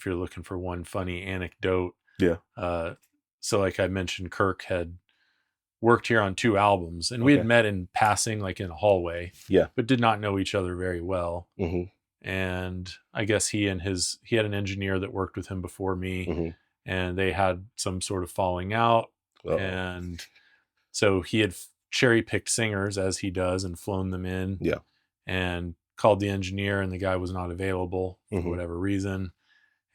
if you're looking for one funny anecdote. Yeah. So like I mentioned, Kirk had worked here on 2 albums, and we had Okay. met in passing, like in a hallway, Yeah. but did not know each other very well. Mm-hmm. And I guess he had an engineer that worked with him before me, Mm-hmm. and they had some sort of falling out. Uh-oh. And so he had cherry picked singers, as he does, and flown them in, Yeah. and called the engineer, and the guy was not available for Mm-hmm. whatever reason.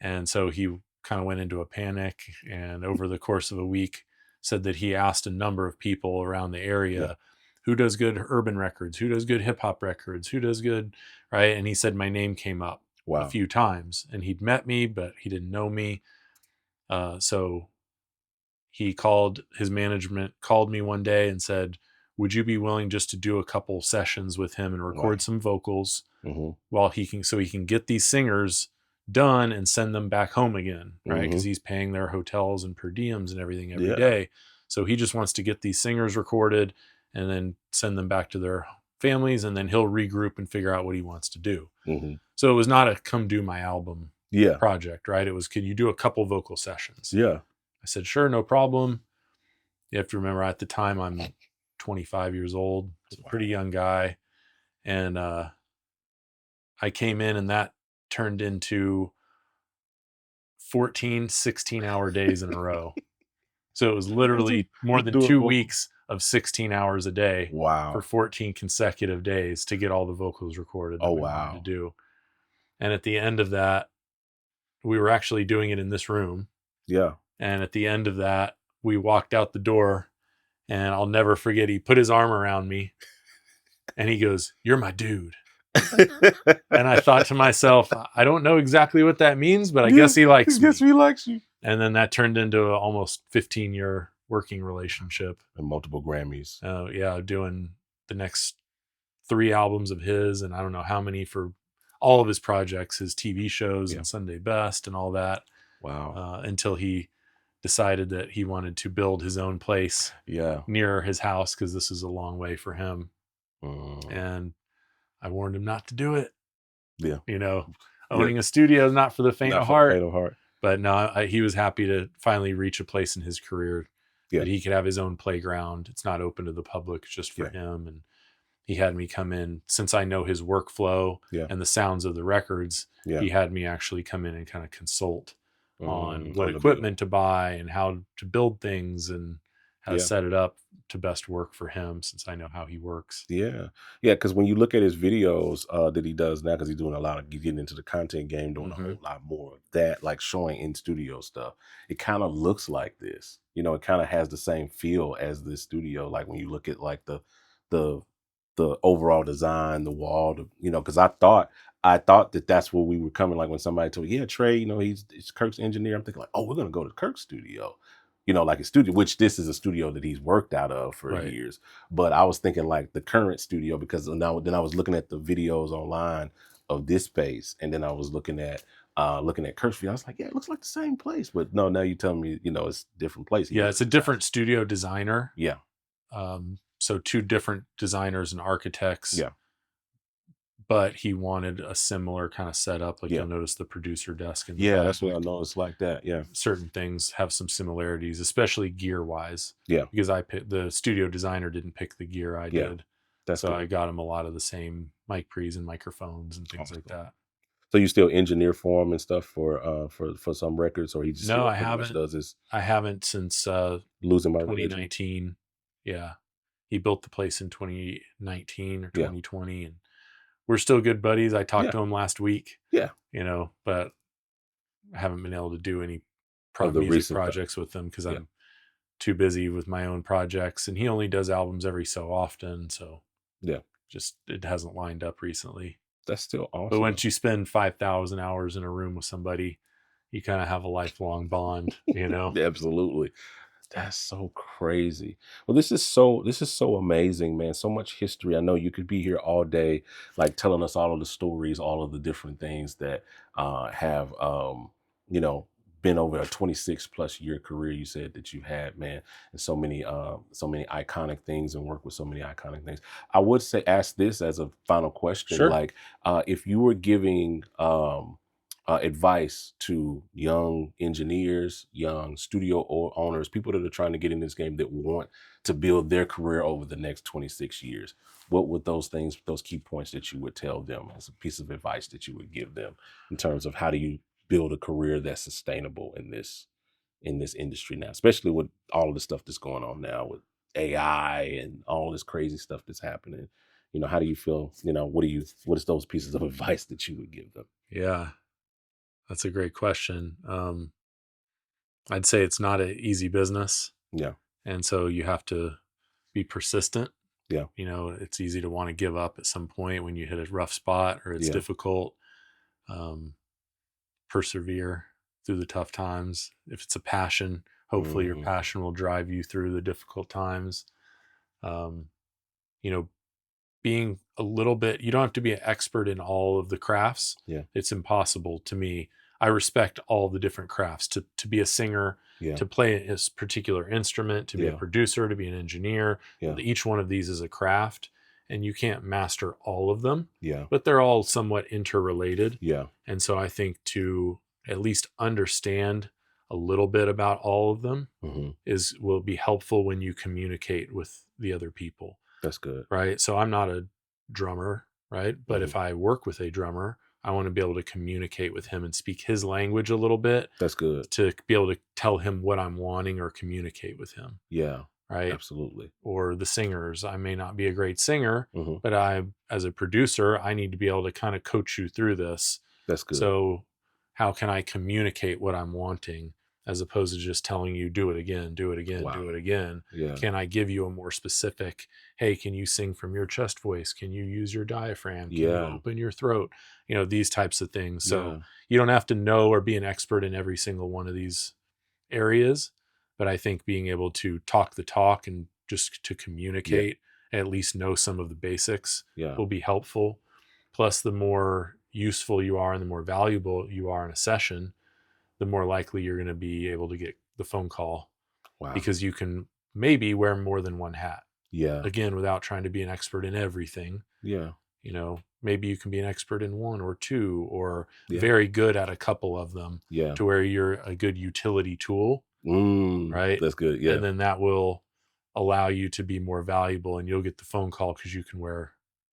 And so he kind of went into a panic, and over the course of a week said that he asked a number of people around the area, Yeah. who does good urban records, who does good hip hop records, who does good, right? And he said my name came up a Wow. few times, and he'd met me, but he didn't know me. So he called, his management called me one day and said, would you be willing just to do a couple sessions with him and Wow. record some vocals Mm-hmm. while he can get these singers done and send them back home again, right? Because Mm-hmm. he's paying their hotels and per diems and everything every Yeah. day. So he just wants to get these singers recorded and then send them back to their families, and then he'll regroup and figure out what he wants to do. Mm-hmm. So it was not a come do my album Yeah. project, right? It was, can you do a couple vocal sessions? Yeah. I said, sure, no problem. You have to remember, at the time I'm 25 years old, a pretty young guy. And I came in, and that turned into 14, 16-hour days in a row. So it was literally more than 2 weeks of 16 hours a day Wow. for 14 consecutive days to get all the vocals recorded that we wanted to do. And at the end of that, we were actually doing it in this room. Yeah. And at the end of that, we walked out the door, and I'll never forget, he put his arm around me and he goes, "You're my dude." And I thought to myself, I don't know exactly what that means, but I guess he likes me. He likes you. And then that turned into an almost 15-year working relationship. And multiple Grammys. Yeah, doing the next 3 albums of his, and I don't know how many for all of his projects, his TV shows and Sunday Best and all that. Wow. Until he decided that he wanted to build his own place near his house, because this is a long way for him. And I warned him not to do it. Yeah. You know, owning a studio is not for the faint of heart. But no, he was happy to finally reach a place in his career that he could have his own playground. It's not open to the public, it's just for him. And he had me come in, since I know his workflow and the sounds of the records, he had me actually come in and kind of consult on what equipment to buy and how to build things and how to set it up to best work for him, since I know how he works. Yeah. Because when you look at his videos that he does now, because he's doing a lot of getting into the content game, doing a whole lot more of that, like showing in studio stuff, it kind of looks like this. You know, it kind of has the same feel as this studio. Like when you look at like the overall design, the wall, you know, because I thought that that's where we were coming. Like when somebody told me, yeah, Tre, you know, he's Kirk's engineer. I'm thinking like, oh, we're going to go to Kirk's studio, you know, like a studio, which this is a studio that he's worked out of for years. But I was thinking like the current studio, because then I was looking at the videos online of this space. And then I was looking at Kirk's video. I was like, yeah, it looks like the same place. But no, now you tell me, you know, it's a different place. Yeah, it's a different studio designer. Yeah. So 2 different designers and architects. Yeah. But he wanted a similar kind of setup. Like you'll notice the producer desk. And that's what I noticed like that. Yeah. Certain things have some similarities, especially gear wise. Yeah. Because the studio designer didn't pick the gear I did. So I got him a lot of the same mic pre's and microphones and things like that. So you still engineer for him and stuff for some records, or he just I haven't. Does this? I haven't since losing my 2019. Religion. Yeah, he built the place in 2019 or 2020, and we're still good buddies. I talked to him last week. Yeah, you know, but I haven't been able to do any music projects with him because I'm too busy with my own projects, and he only does albums every so often. So just it hasn't lined up recently. That's still awesome. But once you spend 5,000 hours in a room with somebody, you kind of have a lifelong bond, you know? Absolutely. That's so crazy. Well, this is so amazing, man. So much history. I know you could be here all day, like telling us all of the stories, all of the different things that have, you know, been over a 26+ year career. You said that you had, man, and so many iconic things and work with so many iconic things. I would say, ask this as a final question, Sure. like if you were giving advice to young engineers, young studio owners, people that are trying to get in this game that want to build their career over the next 26 years? What would those things, those key points that you would tell them as a piece of advice that you would give them in terms of how do you build a career that's sustainable in this industry now, especially with all of the stuff that's going on now with AI and all this crazy stuff that's happening? You know, how do you feel? You know, what is those pieces of advice that you would give them? Yeah, that's a great question. I'd say it's not an easy business. Yeah. And so you have to be persistent. Yeah. You know, it's easy to want to give up at some point when you hit a rough spot or it's difficult. Persevere through the tough times. If it's a passion, hopefully your passion will drive you through the difficult times. You know, being a little bit, you don't have to be an expert in all of the crafts. Yeah. It's impossible to me. I respect all the different crafts. To be a singer, to play a particular instrument, to be a producer, to be an engineer. Each one of these is a craft, and you can't master all of them. But they're all somewhat interrelated. And so I think to at least understand a little bit about all of them will be helpful when you communicate with the other people. That's good. Right. So I'm not a drummer, right? But if I work with a drummer, I want to be able to communicate with him and speak his language a little bit. That's good. To be able to tell him what I'm wanting or communicate with him. Yeah. Right. Absolutely. Or the singers. I may not be a great singer, but as a producer, I need to be able to kind of coach you through this. That's good. So how can I communicate what I'm wanting as opposed to just telling you, do it again, do it again, do it again? Can I give you a more specific, hey, can you sing from your chest voice? Can you use your diaphragm? Can you open your throat? You know, these types of things. So you don't have to know or be an expert in every single one of these areas, but I think being able to talk the talk and just to communicate, at least know some of the basics will be helpful. Plus, the more useful you are and the more valuable you are in a session, the more likely you're going to be able to get the phone call. Because you can maybe wear more than one hat. Again, without trying to be an expert in everything. You know, maybe you can be an expert in one or two, or very good at a couple of them to where you're a good utility tool. Right. That's good. And then that will allow you to be more valuable, and you'll get the phone call because you can wear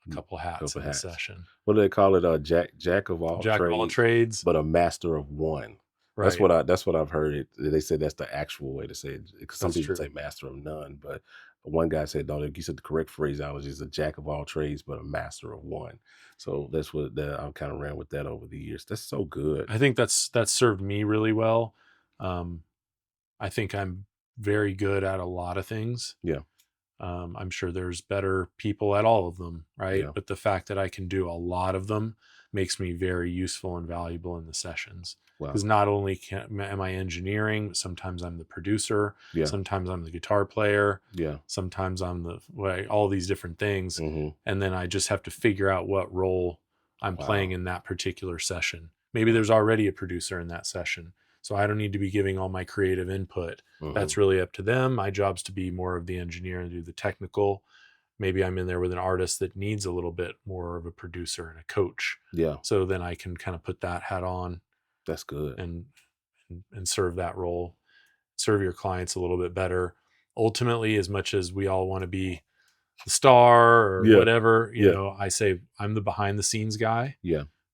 a couple hats in a session. What do they call it? Jack of all trades, but a master of one. Right. That's what I've heard. They said that's the actual way to say it. Because some people say master of none, but one guy said, no, he said the correct phraseology is a jack of all trades, but a master of one. So that's what I kind of ran with that over the years. That's so good. I think that's served me really well. I think I'm very good at a lot of things. I'm sure there's better people at all of them, right? But the fact that I can do a lot of them makes me very useful and valuable in the sessions. Because not only am I engineering, but sometimes I'm the producer, sometimes I'm the guitar player, sometimes I'm all these different things. And then I just have to figure out what role I'm playing in that particular session. Maybe there's already a producer in that session, so I don't need to be giving all my creative input. That's really up to them. My job's to be more of the engineer and do the technical. Maybe I'm in there with an artist that needs a little bit more of a producer and a coach. So then I can kind of put that hat on. That's good. And serve that role, serve your clients a little bit better. Ultimately, as much as we all want to be the star or whatever, you know, I say I'm the behind the scenes guy.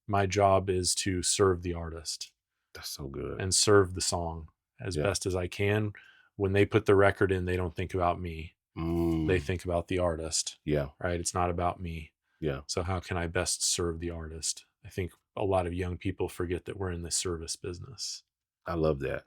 My job is to serve the artist. That's so good. And serve the song as best as I can. When they put the record in, they don't think about me. They think about the artist. Right. It's not about me. So how can I best serve the artist? I think a lot of young people forget that we're in the service business. I love that.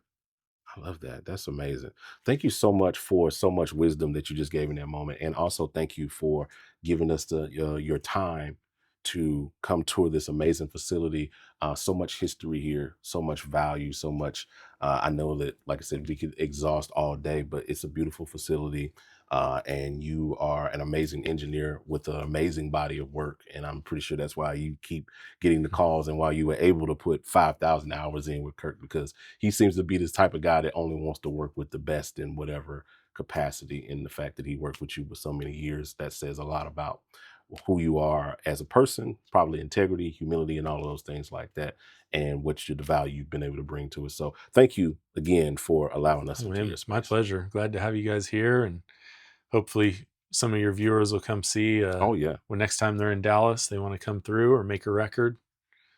That's amazing. Thank you so much for so much wisdom that you just gave in that moment. And also thank you for giving us your time to come tour this amazing facility. So much history here, so much value, so much. I know that, like I said, we could exhaust all day, but it's a beautiful facility. And you are an amazing engineer with an amazing body of work. And I'm pretty sure that's why you keep getting the calls and why you were able to put 5,000 hours in with Kirk, because he seems to be this type of guy that only wants to work with the best in whatever capacity. And the fact that he worked with you for so many years, that says a lot about who you are as a person, probably integrity, humility, and all of those things like that, and the value you've been able to bring to it. So thank you again for allowing us into your It's my space. pleasure. Glad to have you guys here, and hopefully some of your viewers will come see. Oh yeah. When next time they're in Dallas, they want to come through or make a record.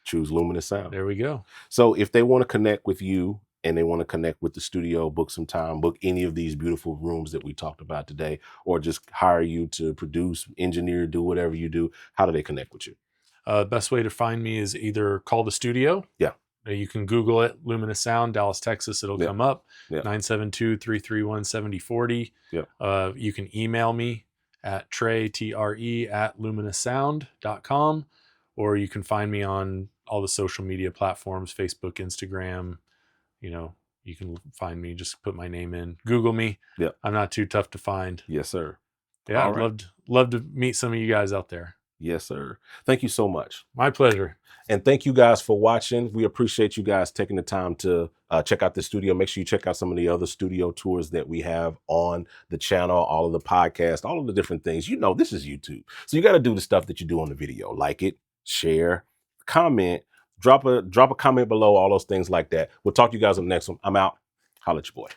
Choose Luminous Sounds. There we go. So if they want to connect with you and they want to connect with the studio, book some time, book any of these beautiful rooms that we talked about today, or just hire you to produce, engineer, do whatever you do, how do they connect with you? Best way to find me is either call the studio. Yeah. You can Google it, Luminous Sound, Dallas, Texas. It'll come up, Yeah. 972-331-7040. Yeah. You can email me at Tre, Tre, at luminoussound.com, or you can find me on all the social media platforms, Facebook, Instagram. You can find me, just put my name in, Google me. Yeah. I'm not too tough to find. Yes, sir. Yeah, I'd love to meet some of you guys out there. Yes, sir. Thank you so much. My pleasure. And thank you guys for watching. We appreciate you guys taking the time to check out the studio. Make sure you check out some of the other studio tours that we have on the channel, all of the podcasts, all of the different things. This is YouTube. So you got to do the stuff that you do on the video. Like it, share, comment, drop a comment below, all those things like that. We'll talk to you guys on the next one. I'm out. Holla at your boy.